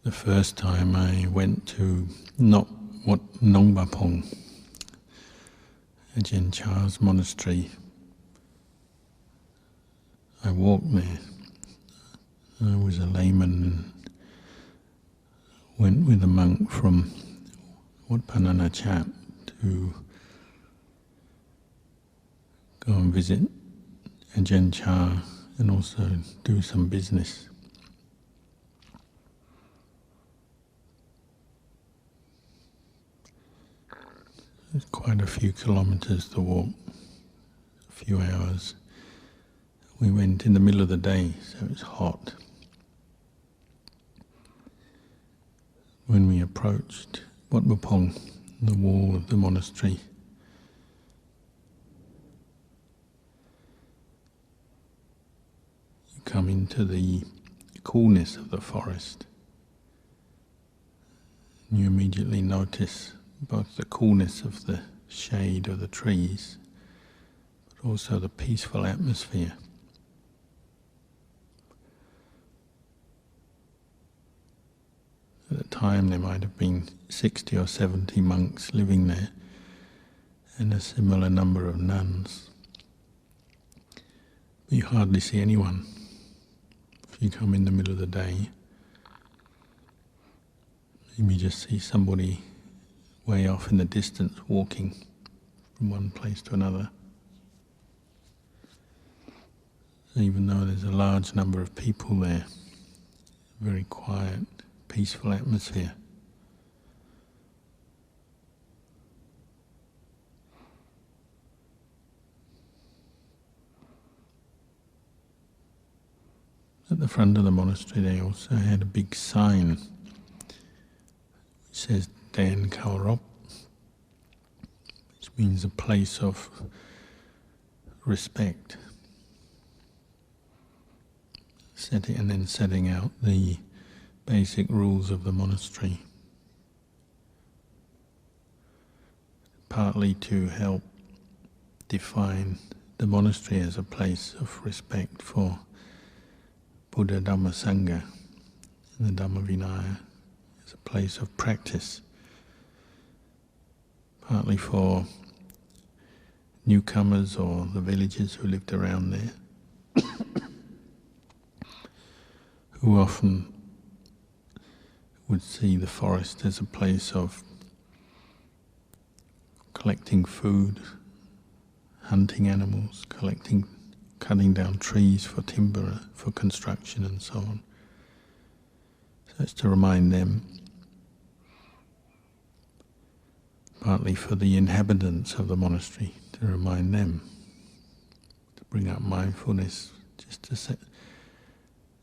The first time I went to Nong Bapong, Ajahn Chah's monastery, I walked there. I was a layman and went with a monk from Wat Pananachat to go and visit Ajahn Chah and also do some business. It's quite a few kilometers to walk, a few hours. We went in the middle of the day, so it's hot. When we approached Wat Bapong, the wall of the monastery, you come into the coolness of the forest. You immediately notice both the coolness of the shade of the trees, but also the peaceful atmosphere. At the time there might have been 60 or 70 monks living there and a similar number of nuns. But you hardly see anyone. If you come in the middle of the day, maybe just see somebody way off in the distance walking from one place to another. Even though there's a large number of people there, very quiet, peaceful atmosphere. At the front of the monastery they also had a big sign which says Dan Kaurop, which means a place of respect. Setting out the basic rules of the monastery, partly to help define the monastery as a place of respect for Buddha Dhamma Sangha and the Dhamma Vinaya, as a place of practice, partly for newcomers or the villagers who lived around there, who often would see the forest as a place of collecting food, hunting animals, cutting down trees for timber, for construction and so on. So it's to remind them, partly for the inhabitants of the monastery, to remind them, to bring up mindfulness, just to set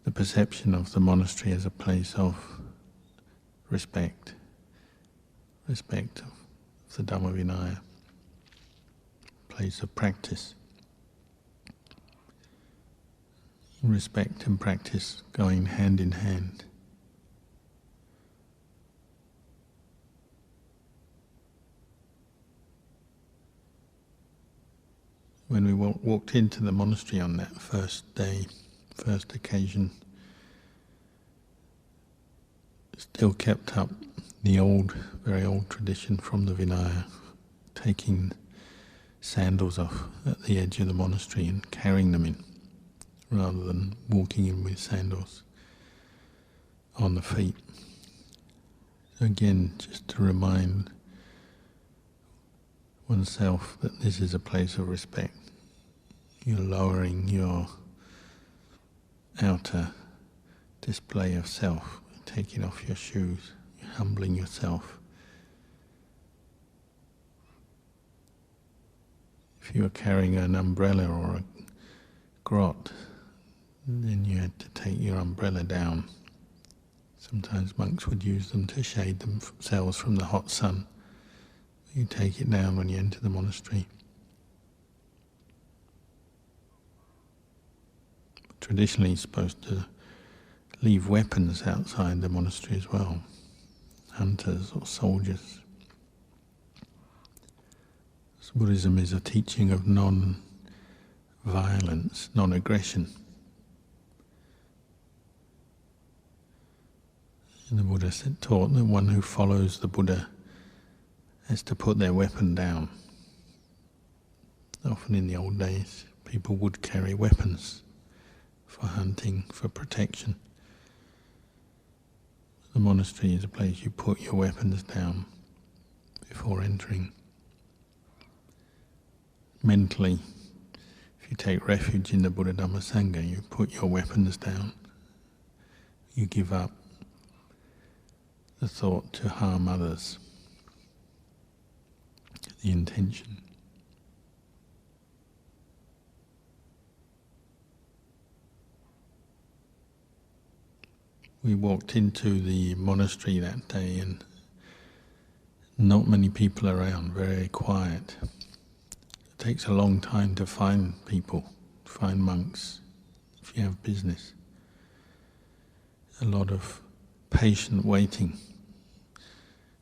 the perception of the monastery as a place of respect of the Dhamma Vinaya, place of practice. Respect and practice going hand in hand. When we walked into the monastery on that first day, first occasion, still kept up the very old tradition from the Vinaya, taking sandals off at the edge of the monastery and carrying them in, rather than walking in with sandals on the feet. So again, just to remind oneself that this is a place of respect. You're lowering your outer display of self, taking off your shoes, you're humbling yourself. If you were carrying an umbrella or a grot, then you had to take your umbrella down. Sometimes monks would use them to shade themselves from the hot sun. You take it down when you enter the monastery. Traditionally, you're supposed to leave weapons outside the monastery as well, hunters or soldiers. So Buddhism is a teaching of non-violence, non-aggression. And the Buddha taught that one who follows the Buddha has to put their weapon down. Often in the old days, people would carry weapons for hunting, for protection. The monastery is a place you put your weapons down before entering. Mentally, if you take refuge in the Buddha Dhamma Sangha, you put your weapons down. You give up the thought to harm others, the intention. We walked into the monastery that day and not many people around, very quiet. It takes a long time to find people, find monks, if you have business. A lot of patient waiting,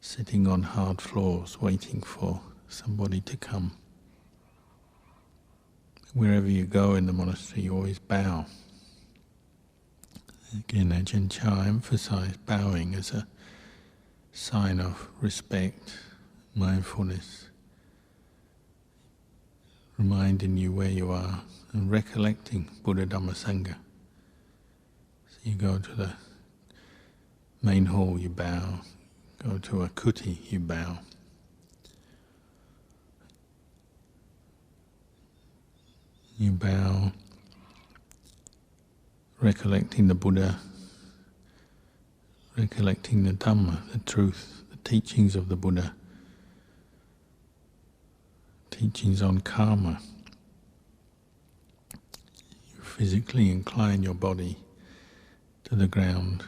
sitting on hard floors, waiting for somebody to come. Wherever you go in the monastery, you always bow. Again, Ajahn Chah emphasized bowing as a sign of respect, mindfulness, reminding you where you are and recollecting Buddha Dhamma Sangha. So you go to the main hall, you bow. Go to a kuti, you bow. You bow, recollecting the Buddha, recollecting the Dhamma, the truth, the teachings of the Buddha, teachings on karma. You physically incline your body to the ground,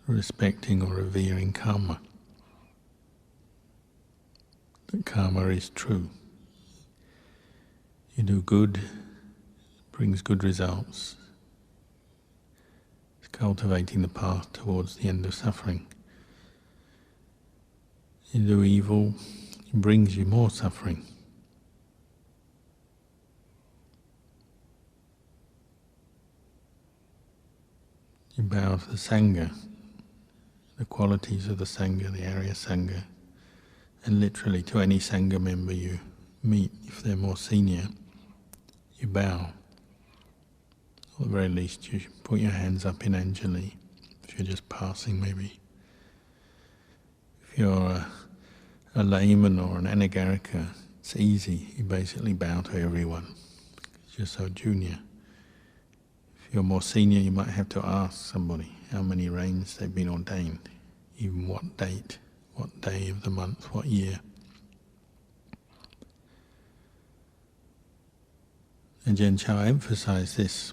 respecting or revering karma. That karma is true. You do good, brings good results. It's cultivating the path towards the end of suffering. You do evil, it brings you more suffering. You bow to the Sangha, the qualities of the Sangha, the Arya Sangha, and literally to any Sangha member you meet, if they're more senior, you bow. Or at the very least you put your hands up in Anjali, if you're just passing maybe. If you're a layman or an anagarika, it's easy, you basically bow to everyone, because you're so junior. If you're more senior, you might have to ask somebody how many rains they've been ordained, even what date, what day of the month, what year. And Ajahn Chah emphasized this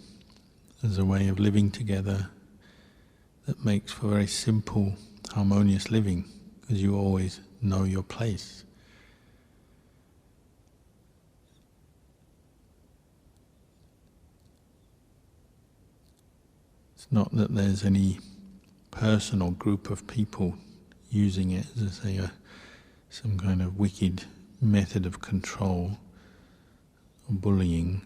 as a way of living together that makes for very simple, harmonious living, because you always know your place. It's not that there's any person or group of people using it as, say, some kind of wicked method of control or bullying.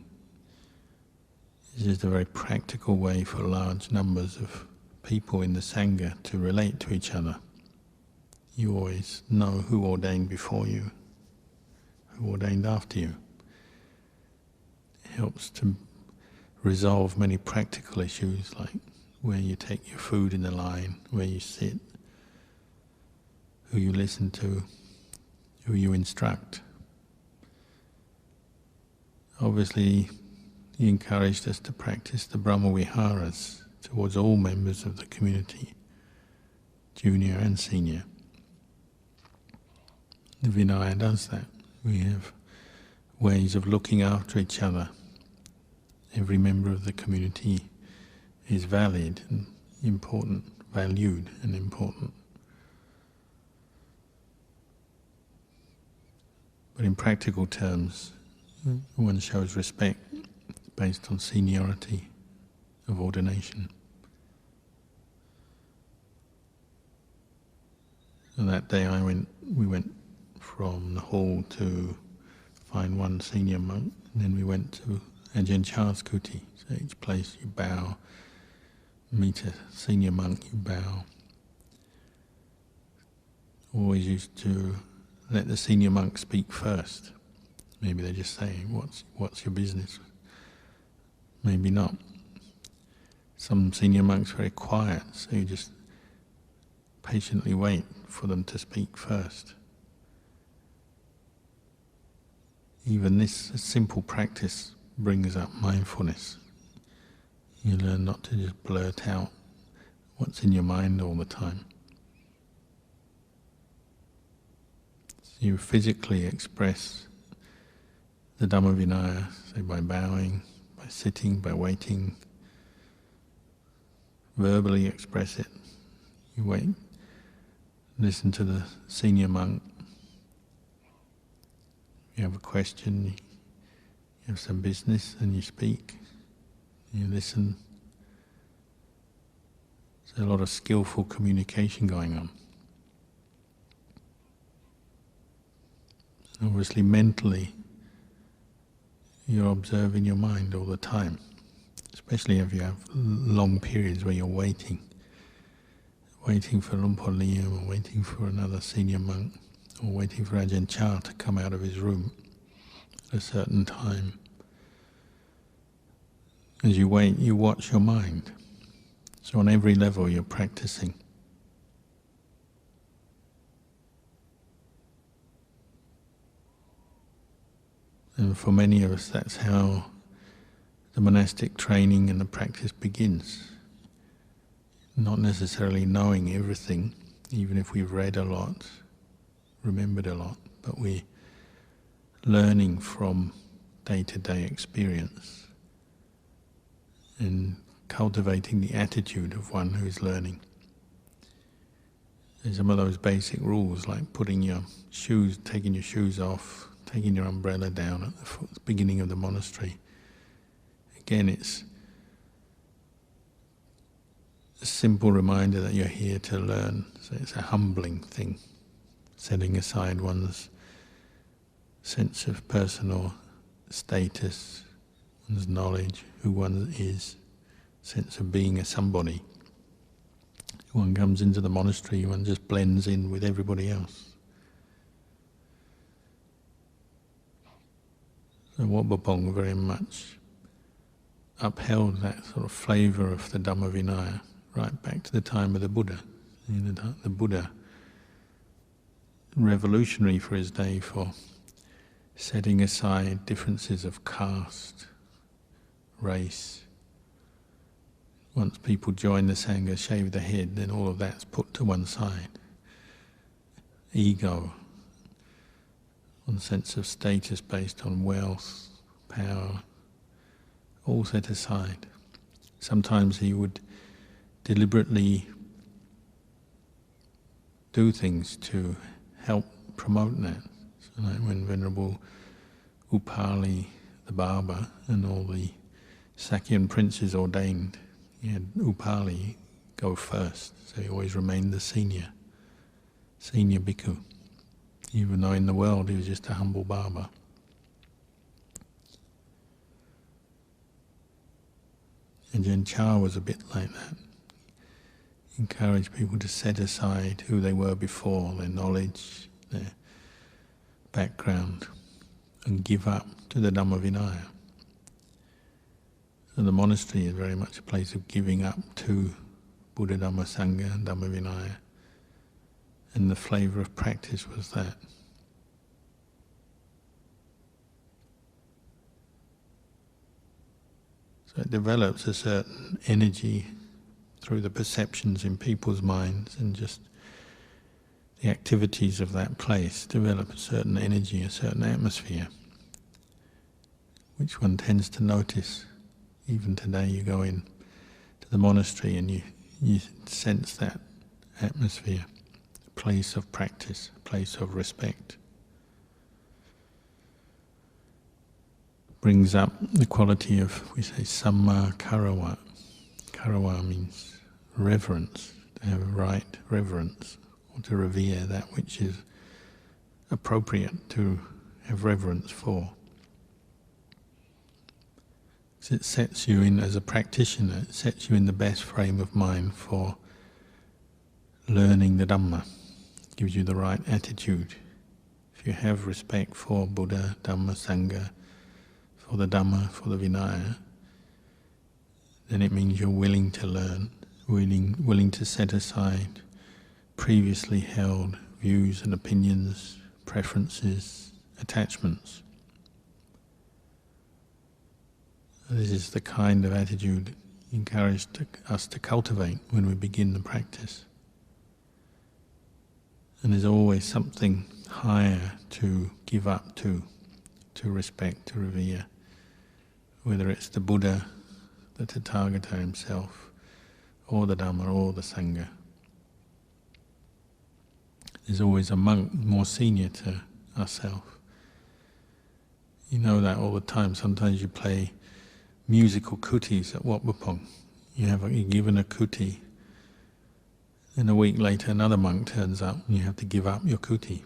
It's just a very practical way for large numbers of people in the Sangha to relate to each other. You always know who ordained before you, who ordained after you. It helps to resolve many practical issues like where you take your food in the line, where you sit, who you listen to, who you instruct. Obviously, he encouraged us to practice the Brahma Viharas towards all members of the community, junior and senior. The Vinaya does that. We have ways of looking after each other. Every member of the community is valid and important, valued and important. But in practical terms, one shows respect based on seniority of ordination. So that day we went from the hall to find one senior monk, and then we went to Ajahn Chah's kuti. So each place you bow, meet a senior monk, you bow. always used to let the senior monk speak first. Maybe they just say, what's your business? Maybe not. Some senior monks are very quiet, so you just patiently wait for them to speak first. Even this simple practice brings up mindfulness. You learn not to just blurt out what's in your mind all the time. So you physically express the Dhamma Vinaya, say by bowing, by sitting, by waiting. Verbally express it. You wait, listen to the senior monk. You have a question, you have some business, and you speak. You listen. There's a lot of skillful communication going on. Obviously, mentally, you're observing your mind all the time, especially if you have long periods where you're waiting for Lumpur Liam, or waiting for another senior monk, or waiting for Ajahn to come out of his room at a certain time. As you wait, you watch your mind. So on every level you're practicing. And for many of us, that's how the monastic training and the practice begins. Not necessarily knowing everything, even if we've read a lot, remembered a lot, but we're learning from day-to-day experience and cultivating the attitude of one who's learning. There's some of those basic rules, like taking your shoes off, taking your umbrella down at the beginning of the monastery. Again, it's a simple reminder that you're here to learn. So it's a humbling thing, setting aside one's sense of personal status, one's knowledge, who one is, sense of being a somebody. One comes into the monastery, one just blends in with everybody else. So Wat Bopong very much upheld that sort of flavour of the Dhamma Vinaya right back to the time of the Buddha. The Buddha, revolutionary for his day for setting aside differences of caste, race. Once people join the Sangha, shave the head, then all of that's put to one side. Ego, one sense of status based on wealth, power, all set aside. Sometimes he would deliberately do things to help promote that. So like when Venerable Upali, the barber, and all the Sakyan princes ordained, he had Upali go first, so he always remained the senior bhikkhu, even though in the world he was just a humble barber. And Ajahn Chah was a bit like that. He encouraged people to set aside who they were before, their knowledge, their background, and give up to the Dhamma Vinaya. So the monastery is very much a place of giving up to Buddha, Dhamma, Sangha, and Dhamma Vinaya. And the flavour of practice was that. So it develops a certain energy through the perceptions in people's minds, and just the activities of that place develop a certain energy, a certain atmosphere, which one tends to notice. Even today you go in to the monastery and you sense that atmosphere, a place of practice, a place of respect. Brings up the quality of, we say, samma karawa. Karawa means reverence, to have right reverence, or to revere that which is appropriate to have reverence for. It sets you in, as a practitioner, it sets you in the best frame of mind for learning the Dhamma. gives you the right attitude. If you have respect for Buddha, Dhamma, Sangha, for the Dhamma, for the Vinaya, then it means you're willing to learn, willing to set aside previously held views and opinions, preferences, attachments. This is the kind of attitude encouraged us to cultivate when we begin the practice. And there's always something higher to give up to respect, to revere, whether it's the Buddha, the Tathagata himself, or the Dhamma, or the Sangha. There's always a monk more senior to ourselves. You know that all the time. Sometimes you play musical kutis at Wat Pong. You're given a kuti, and a week later another monk turns up and you have to give up your kuti.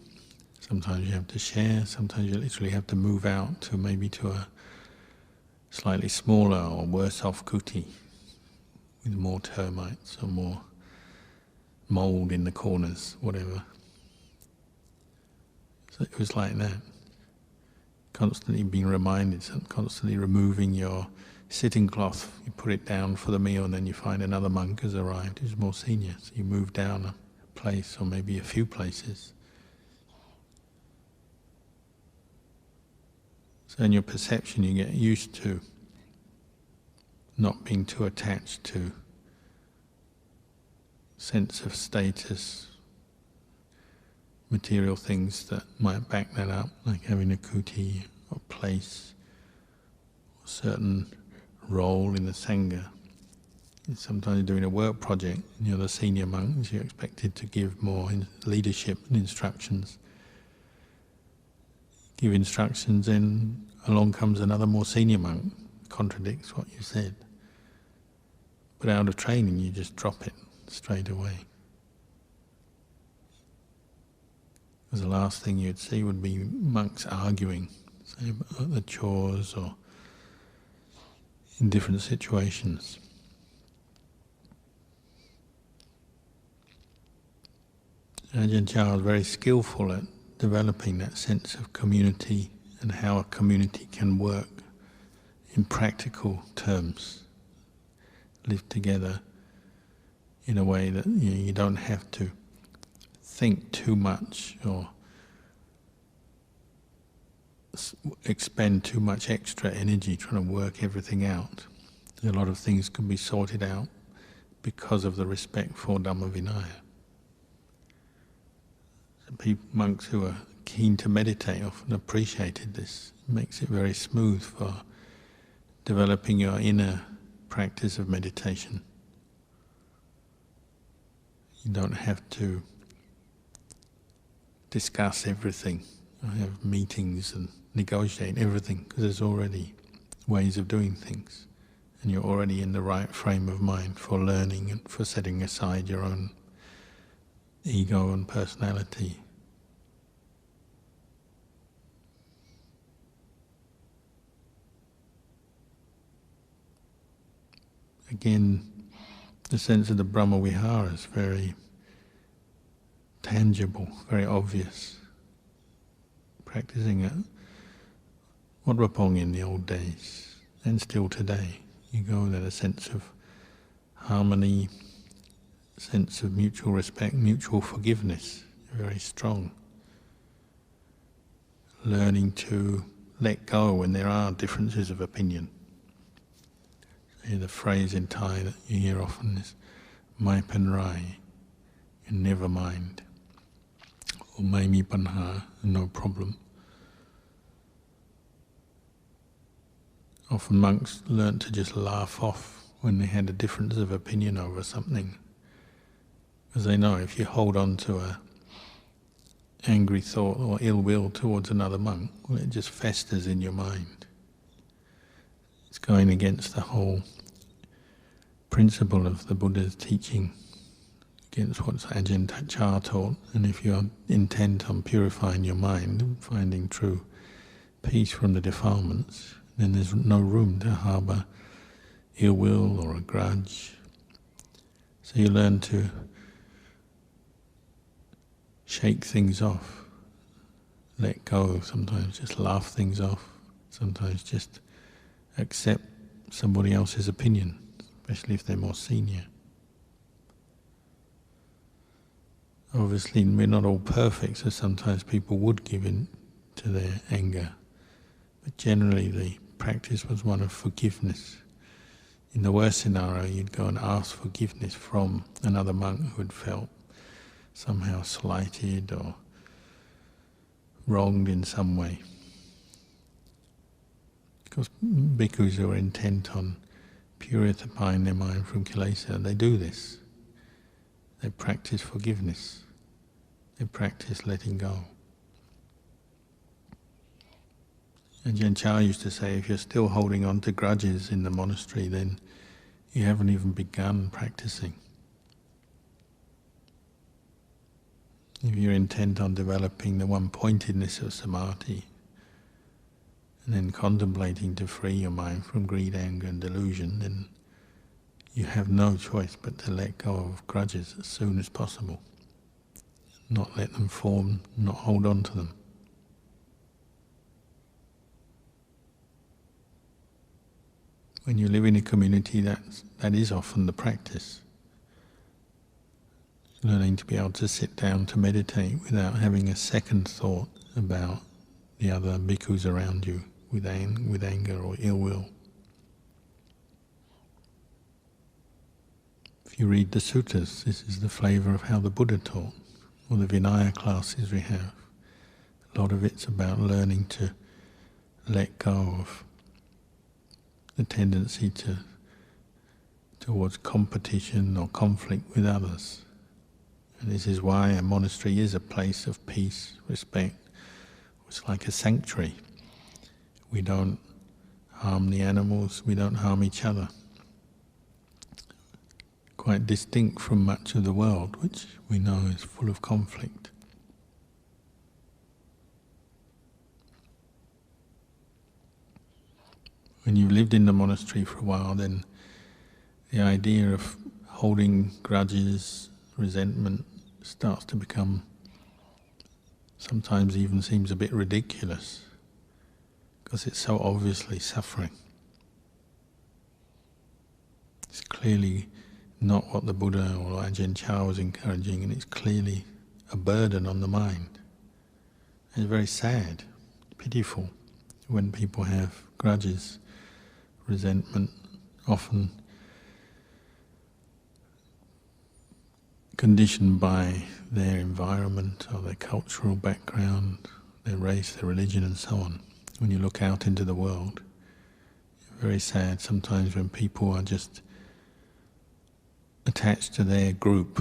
Sometimes you have to share, sometimes you literally have to move out to a slightly smaller or worse off kuti with more termites or more mould in the corners, whatever. So it was like that. Constantly being reminded, constantly removing your sitting cloth. You put it down for the meal and then you find another monk has arrived who's more senior. So you move down a place or maybe a few places. So in your perception you get used to not being too attached to sense of status, material things that might back that up, like having a kuti or place, or certain role in the Sangha. Sometimes doing a work project, and you're the senior monk, you're expected to give more leadership and instructions. Give instructions, and along comes another more senior monk, contradicts what you said. But out of training, you just drop it straight away. Because the last thing you'd see would be monks arguing, say about the chores or in different situations. Ajahn Chah was very skillful at developing that sense of community and how a community can work in practical terms, live together in a way that you don't have to think too much or expend too much extra energy trying to work everything out. A lot of things can be sorted out because of the respect for Dhamma Vinaya. Monks who are keen to meditate often appreciated this. It makes it very smooth for developing your inner practice of meditation. You don't have to discuss everything, or have meetings and negotiate everything, because there's already ways of doing things, and you're already in the right frame of mind for learning and for setting aside your own ego and personality. Again, the sense of the Brahma Vihara is very tangible, very obvious. Practicing at Wat Pong in the old days, and still today, you go there, a sense of harmony, sense of mutual respect, mutual forgiveness, very strong. Learning to let go when there are differences of opinion. The phrase in Thai that you hear often is "Mai Pan Rai," and never mind, or "Mai Mi Panha," no problem. Often monks learnt to just laugh off when they had a difference of opinion over something, because they know if you hold on to a angry thought or ill will towards another monk, well, it just festers in your mind. It's going against the whole principle of the Buddha's teaching, against what Ajahn Chah taught. And if you're intent on purifying your mind and finding true peace from the defilements, then there's no room to harbour ill will or a grudge. So you learn to shake things off, let go, sometimes just laugh things off, sometimes just accept somebody else's opinion, especially if they're more senior. Obviously, we're not all perfect, so sometimes people would give in to their anger. But generally, the practice was one of forgiveness. In the worst scenario, you'd go and ask forgiveness from another monk who had felt somehow slighted or wronged in some way. Because bhikkhus who are intent on purifying their mind from kilesa, they do this. They practice forgiveness. They practice letting go. Ajahn Chah used to say, if you're still holding on to grudges in the monastery, then you haven't even begun practicing. If you're intent on developing the one-pointedness of samadhi, and then contemplating to free your mind from greed, anger and delusion, then you have no choice but to let go of grudges as soon as possible. Not let them form, not hold on to them. When you live in a community, that is often the practice. Learning to be able to sit down to meditate without having a second thought about the other bhikkhus around you with anger or ill will. If you read the suttas, this is the flavour of how the Buddha taught, or the Vinaya classes we have. A lot of it's about learning to let go of the tendency towards competition or conflict with others. And this is why a monastery is a place of peace, respect. It's like a sanctuary. We don't harm the animals, we don't harm each other. Quite distinct from much of the world, which we know is full of conflict. When you've lived in the monastery for a while, then the idea of holding grudges, resentment starts to become, sometimes even seems a bit ridiculous, because it's so obviously suffering. It's clearly not what the Buddha or Ajahn Chah was encouraging, and it's clearly a burden on the mind. It's very sad, pitiful, when people have grudges, resentment, often conditioned by their environment or their cultural background, their race, their religion and so on. When you look out into the world, it's very sad sometimes when people are just attached to their group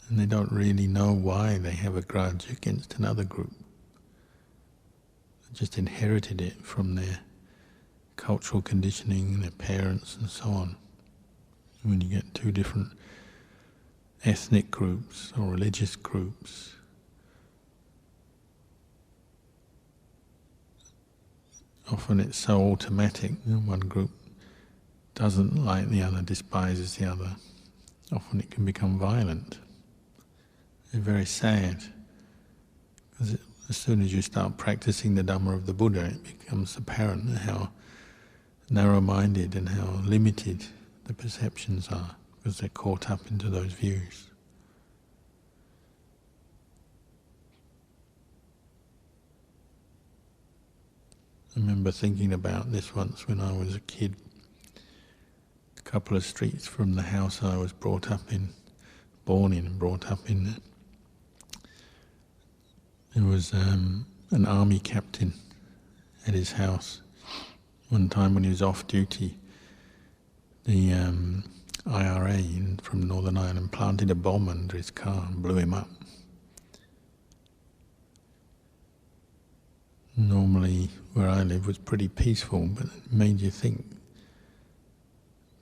and they don't really know why they have a grudge against another group. They just inherited it from their cultural conditioning, their parents and so on. When you get two different ethnic groups or religious groups, often it's so automatic. One group doesn't like the other, despises the other. Often it can become violent. It's very sad, because as soon as you start practicing the Dhamma of the Buddha, it becomes apparent how narrow-minded and how limited the perceptions are, because they're caught up into those views. I remember thinking about this once when I was a kid. A couple of streets from the house I was born in and brought up in, there was an army captain at his house. One time when he was off duty, the IRA from Northern Ireland planted a bomb under his car and blew him up. Normally, where I live was pretty peaceful, but it made you think.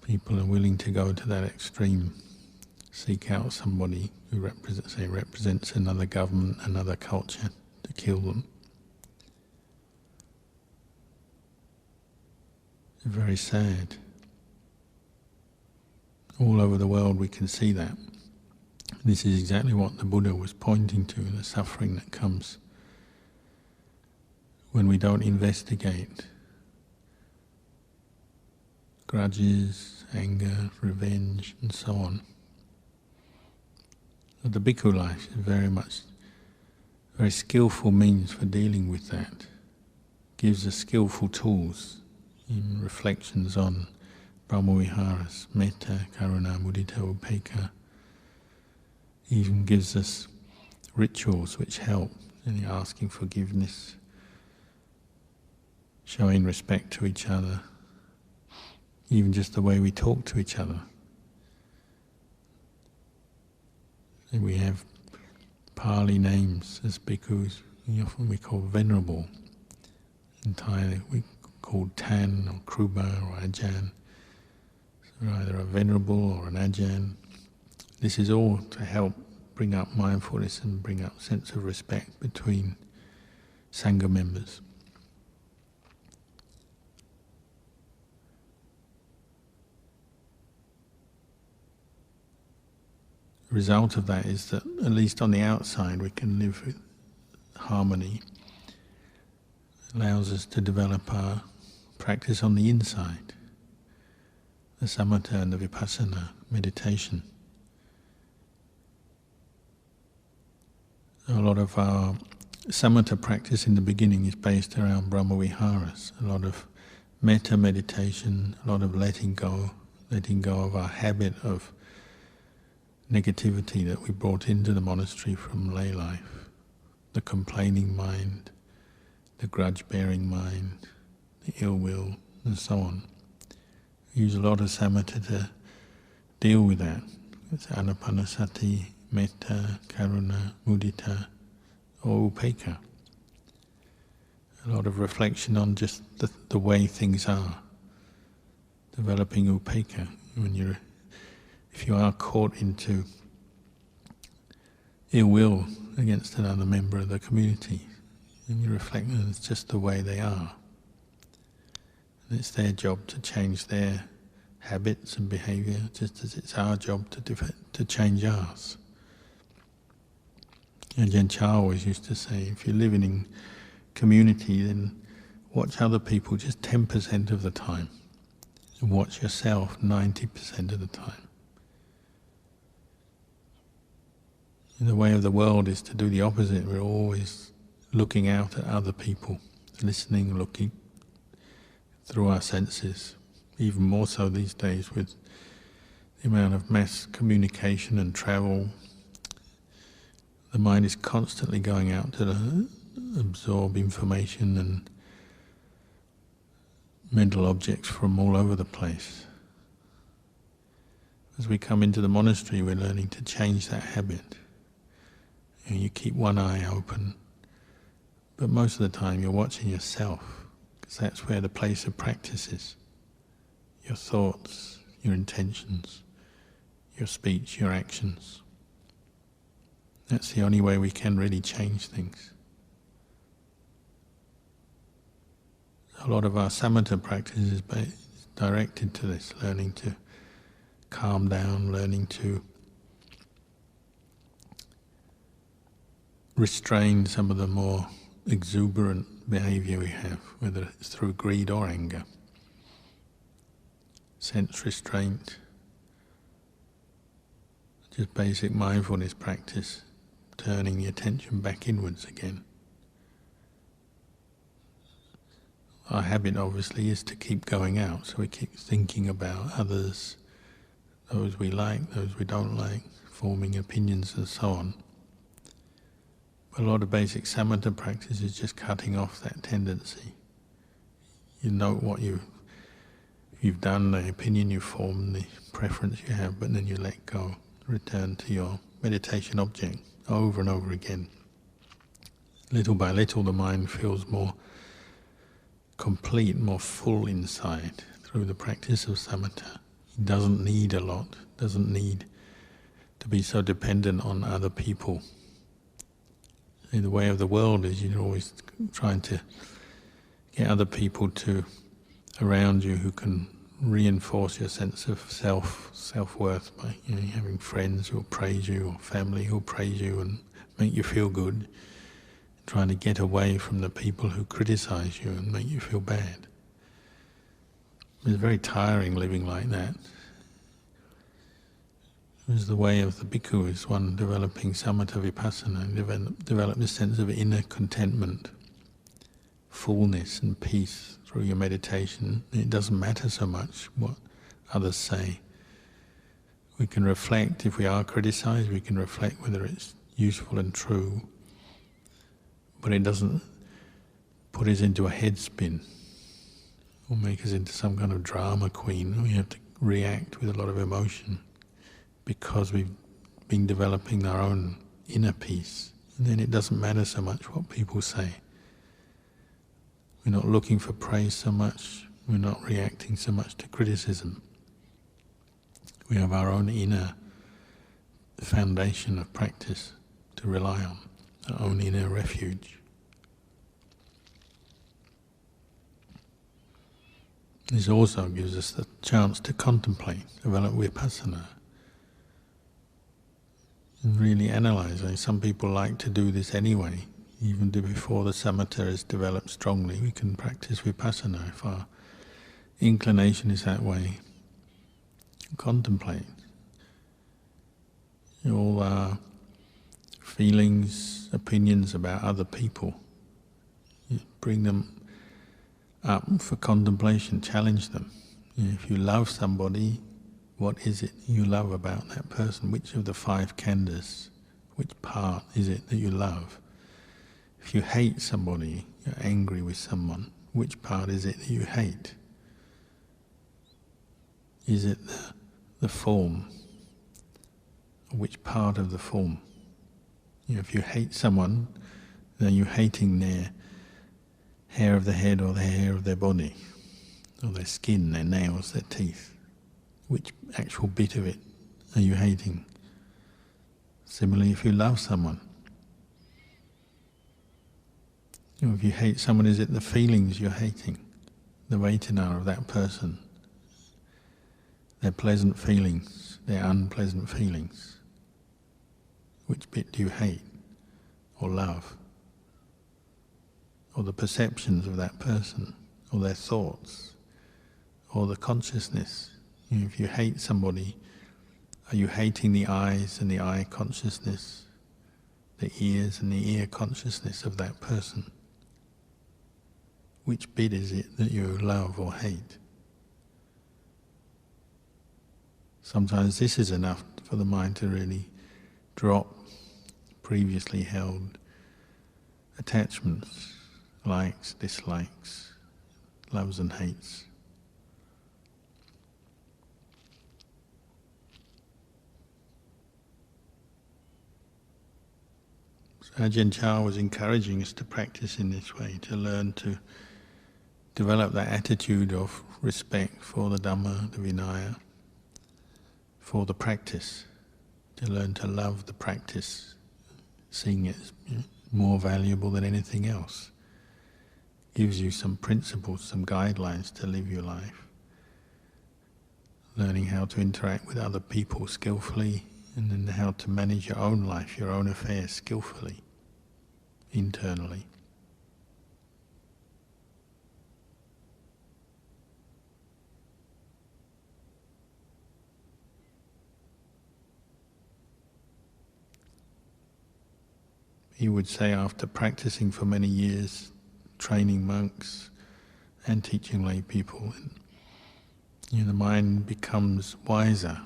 People are willing to go to that extreme, seek out somebody who represents another government, another culture, to kill them. It's very sad. All over the world we can see that. This is exactly what the Buddha was pointing to, the suffering that comes when we don't investigate grudges, anger, revenge, and so on. But the bhikkhu life is very skillful means for dealing with that. Gives us skillful tools in reflections on Brahmaviharas, metta, karuna, mudita, upekkha. Even gives us rituals which help in asking forgiveness, showing respect to each other, even just the way we talk to each other. And we have Pali names as bhikkhus, often we call venerable. In Thai we call Tan or Kruba or Ajahn. So we're either a venerable or an Ajahn. This is all to help bring up mindfulness and bring up sense of respect between Sangha members. The result of that is that, at least on the outside, we can live with harmony. It allows us to develop our practice on the inside, the samatha and the vipassana meditation. A lot of our samatha practice in the beginning is based around Brahmaviharas, a lot of metta meditation, a lot of letting go of our habit of negativity that we brought into the monastery from lay life, the complaining mind, the grudge-bearing mind, the ill will, and so on. We use a lot of samatha to deal with that. It's anapanasati, metta, karuna, mudita, or upekkha. A lot of reflection on just the way things are. Developing upekkha. If you are caught into ill will against another member of the community, and you reflect that it's just the way they are. And it's their job to change their habits and behaviour, just as it's our job to change ours. Ajahn Chah always used to say, if you're living in community, then watch other people just 10% of the time, and watch yourself 90% of the time. And the way of the world is to do the opposite. We're always looking out at other people, listening, looking through our senses, even more so these days with the amount of mass communication and travel. The mind is constantly going out to absorb information and mental objects from all over the place. As we come into the monastery, we're learning to change that habit. You keep one eye open, but most of the time you're watching yourself, because that's where the place of practice is. Your thoughts, your intentions, your speech, your actions. That's the only way we can really change things. A lot of our samatha practice is directed to this, learning to calm down, learning to restrain some of the more exuberant behaviour we have, whether it's through greed or anger. Sense restraint, just basic mindfulness practice, turning the attention back inwards again. Our habit obviously is to keep going out, so we keep thinking about others, those we like, those we don't like, forming opinions and so on. But a lot of basic samatha practice is just cutting off that tendency. You note what you've done, the opinion you formed, the preference you have, but then you let go, return to your meditation object over and over again. Little by little the mind feels more complete, more full inside through the practice of samatha. It doesn't need a lot, doesn't need to be so dependent on other people. The way of the world is you're always trying to get other people around you who can reinforce your sense of self-worth by having friends who'll praise you, or family who'll praise you and make you feel good, trying to get away from the people who criticize you and make you feel bad. It's very tiring living like that. It's the way of the bhikkhu, is one developing samatha vipassana, develop this sense of inner contentment, fullness and peace through your meditation. It doesn't matter so much what others say. We can reflect, if we are criticized, we can reflect whether it's useful and true, but it doesn't put us into a head spin or make us into some kind of drama queen. We have to react with a lot of emotion because we've been developing our own inner peace. And then it doesn't matter so much what people say. We're not looking for praise so much, we're not reacting so much to criticism. We have our own inner foundation of practice to rely on, our own inner refuge. This also gives us the chance to contemplate, develop vipassana, and really analyze. Some people like to do this anyway. Even before the samatha is developed strongly, we can practice vipassana if our inclination is that way. Contemplate all our feelings, opinions about other people. Bring them up for contemplation, challenge them. If you love somebody, what is it you love about that person? Which of the 5 khandhas, which part is it that you love? If you hate somebody, you're angry with someone, which part is it that you hate? Is it the form? Which part of the form? If you hate someone, then you're hating their hair of the head or the hair of their body, or their skin, their nails, their teeth. Which actual bit of it are you hating? Similarly, if you love someone, if you hate someone, is it the feelings you're hating? The vedana of that person? Their pleasant feelings, their unpleasant feelings? Which bit do you hate or love? Or the perceptions of that person, or their thoughts, or the consciousness? If you hate somebody, are you hating the eyes and the eye consciousness, the ears and the ear consciousness of that person? Which bit is it that you love or hate? Sometimes this is enough for the mind to really drop previously held attachments, likes, dislikes, loves and hates. So Ajahn Chah was encouraging us to practice in this way, to learn to develop that attitude of respect for the Dhamma, the Vinaya, for the practice, to learn to love the practice, seeing it as more valuable than anything else. Gives you some principles, some guidelines to live your life. Learning how to interact with other people skillfully, and then how to manage your own life, your own affairs skillfully, internally. He would say, after practicing for many years, training monks and teaching lay people, the mind becomes wiser.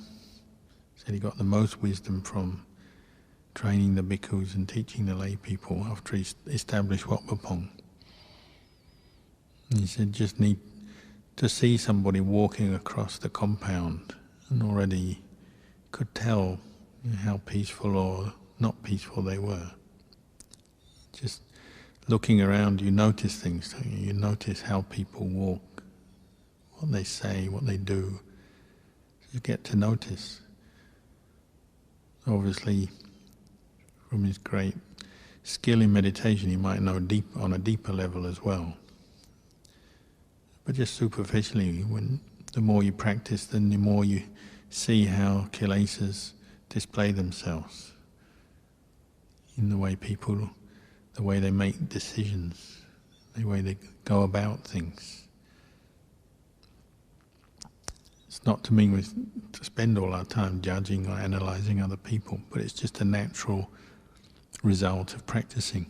He said he got the most wisdom from training the bhikkhus and teaching the lay people after he established Wat Pah Pong. He said, just need to see somebody walking across the compound and already could tell how peaceful or not peaceful they were. Just looking around, you notice things, don't you? You notice how people walk, what they say, what they do. You get to notice. Obviously, from his great skill in meditation, he might know on a deeper level as well. But just superficially, when The more you practice, then the more you see how kilesas display themselves in the way they make decisions, the way they go about things. It's not to mean to spend all our time judging or analysing other people, but it's just a natural result of practicing.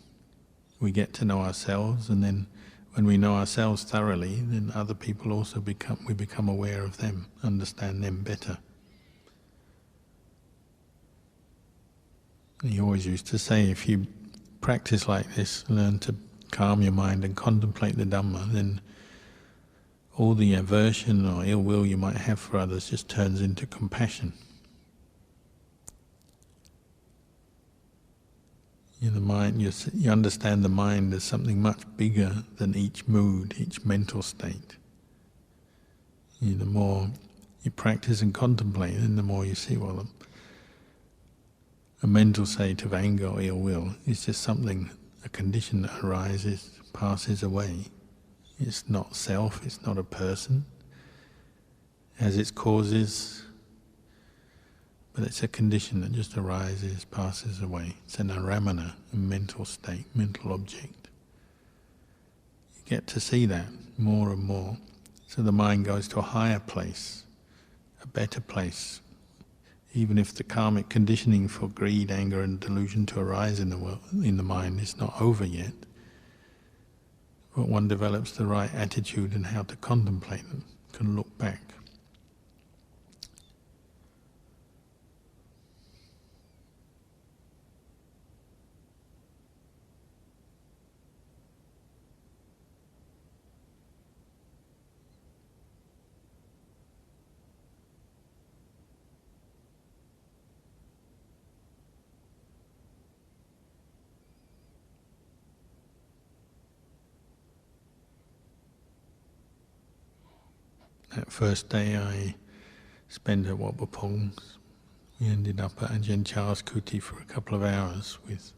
We get to know ourselves, and then when we know ourselves thoroughly, then other people also we become aware of them, understand them better. He always used to say, if you practice like this, learn to calm your mind and contemplate the Dhamma, then all the aversion or ill will you might have for others just turns into compassion. In the mind, you understand the mind as something much bigger than each mood, each mental state. The more you practice and contemplate, then the more you see, well, a mental state of anger or ill will is just something, a condition that arises, passes away. It's not self, it's not a person. It has its causes, but it's a condition that just arises, passes away. It's an aramana, a mental state, mental object. You get to see that more and more. So the mind goes to a higher place, a better place. Even if the karmic conditioning for greed, anger and delusion to arise in the mind is not over yet, but one develops the right attitude and how to contemplate them, can look back. That first day I spent at Wat Pah Pong's. We ended up at Ajahn Chah's kuti for a couple of hours, with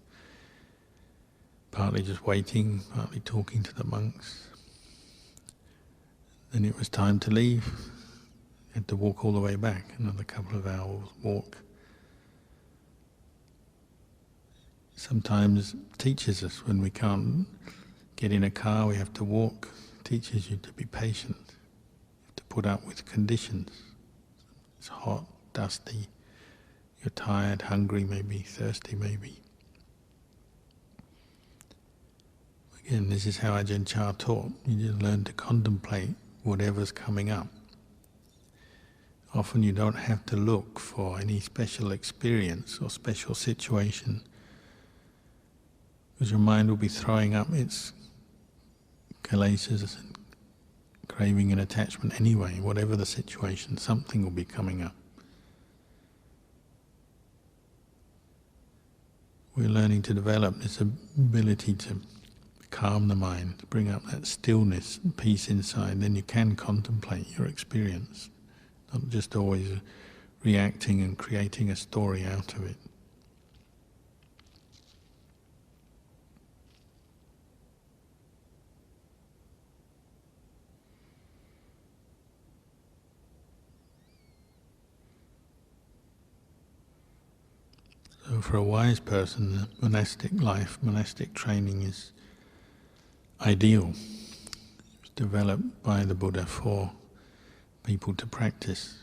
partly just waiting, partly talking to the monks. Then it was time to leave. Had to walk all the way back, another couple of hours walk. Sometimes teaches us when we can't get in a car, we have to walk. Teaches you to be patient. Put up with conditions. It's hot, dusty, you're tired, hungry maybe, thirsty maybe. Again, this is how Ajahn Chah taught. You just learn to contemplate whatever's coming up. Often you don't have to look for any special experience or special situation, because your mind will be throwing up its kilesas and craving and attachment anyway. Whatever the situation, something will be coming up. We're learning to develop this ability to calm the mind, to bring up that stillness and peace inside. Then you can contemplate your experience, not just always reacting and creating a story out of it. So for a wise person, the monastic life, monastic training is ideal. It was developed by the Buddha for people to practice.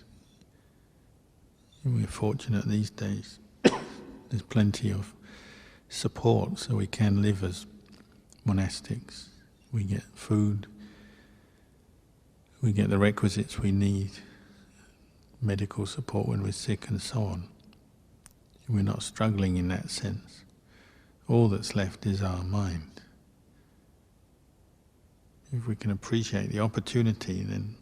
And we're fortunate these days. There's plenty of support so we can live as monastics. We get food, we get the requisites we need, medical support when we're sick and so on. We're not struggling in that sense. All that's left is our mind. If we can appreciate the opportunity, then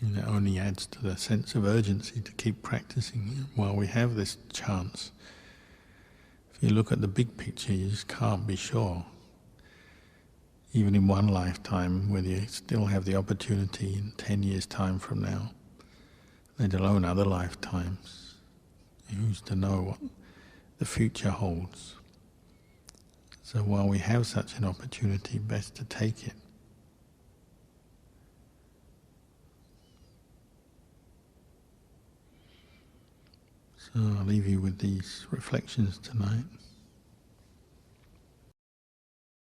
that only adds to the sense of urgency to keep practicing while we have this chance. If you look at the big picture, you just can't be sure. Even in one lifetime, whether you still have the opportunity in 10 years' time from now, let alone other lifetimes. Who's to know what the future holds? So while we have such an opportunity, best to take it. So I'll leave you with these reflections tonight.